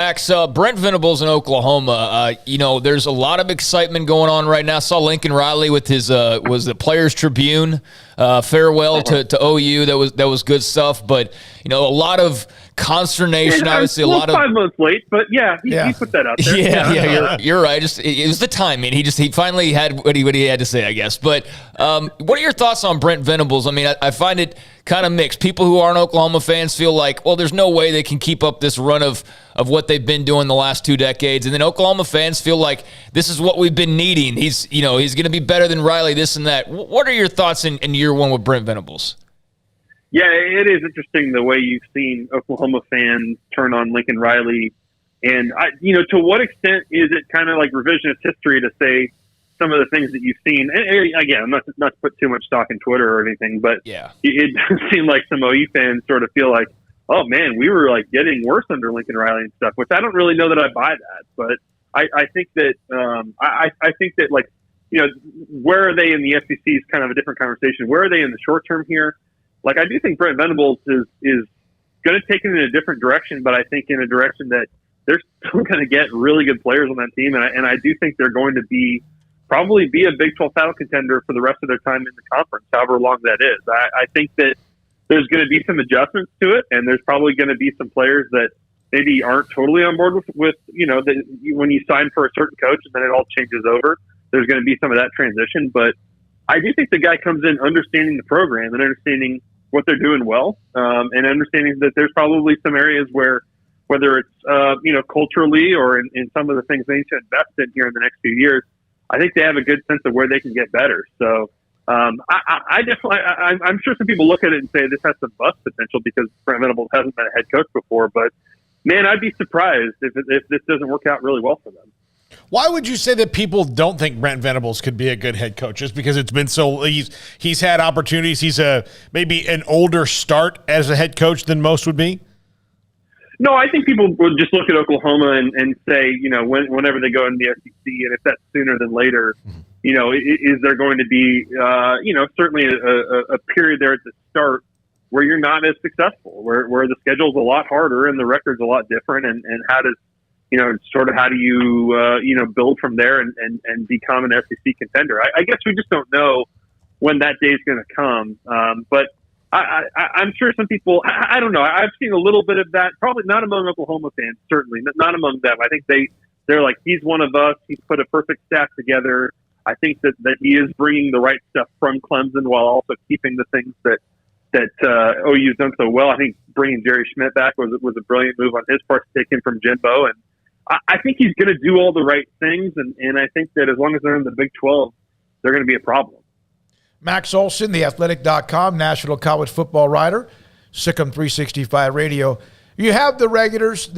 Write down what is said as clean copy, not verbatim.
Max, Brent Venables in Oklahoma. There's a lot of excitement going on right now. Saw Lincoln Riley with his was the Players Tribune farewell to OU. That was good stuff. But a lot of consternation. Obviously, a lot of 5 months late, but he put that out there. Yeah, you're right. It was the timing. He finally had what he had to say, I guess. But what are your thoughts on Brent Venables? I mean, I find it kind of mixed. People who aren't Oklahoma fans feel like, well, there's no way they can keep up this run of what they've been doing the last 2 decades. And then Oklahoma fans feel like this is what we've been needing. He's going to be better than Riley, this and that. What are your thoughts in year one with Brent Venables? Yeah, it is interesting the way you've seen Oklahoma fans turn on Lincoln Riley. And, to what extent is it kind of like revisionist history to say some of the things that you've seen? And again, not to put too much stock in Twitter or anything, but it does seem like some OU fans sort of feel like, oh, man, we were like getting worse under Lincoln Riley and stuff, which I don't really know that I buy that. But I think that I think that, like, where are they in the SEC is kind of a different conversation. Where are they in the short term here? Like, I do think Brent Venables is going to take it in a different direction, but I think in a direction that they're still going to get really good players on that team. And I do think they're going to probably be a Big 12 title contender for the rest of their time in the conference, however long that is. I think that there's going to be some adjustments to it, and there's probably going to be some players that maybe aren't totally on board with when you sign for a certain coach and then it all changes over. There's going to be some of that transition, but I do think the guy comes in understanding the program and understanding what they're doing well, and understanding that there's probably some areas where, whether it's culturally or in some of the things they need to invest in here in the next few years, I think they have a good sense of where they can get better. So I definitely, I'm sure some people look at it and say this has some bust potential because Brent Venables hasn't been a head coach before. But man, I'd be surprised if this doesn't work out really well for them. Why would you say that people don't think Brent Venables could be a good head coach? Just because it's been he's had opportunities. He's maybe an older start as a head coach than most would be. No, I think people would just look at Oklahoma and say, whenever they go into the SEC, and if that's sooner than later, is there going to be, certainly a period there at the start where you're not as successful, where the schedule's a lot harder and the record's a lot different, and how does, how do you, build from there and become an SEC contender? I guess we just don't know when that day is going to come. But I'm sure some people, I don't know. I've seen a little bit of that, probably not among Oklahoma fans, certainly not among them. I think they're like, he's one of us. He's put a perfect staff together. I think that he is bringing the right stuff from Clemson while also keeping the things that OU's done so well. I think bringing Jerry Schmidt back was a brilliant move on his part to take him from Jimbo. And I think he's going to do all the right things. And I think that as long as they're in the Big 12, they're going to be a problem. Max Olson, theathletic.com, national college football writer, Sikkim 365 Radio. You have the regulars.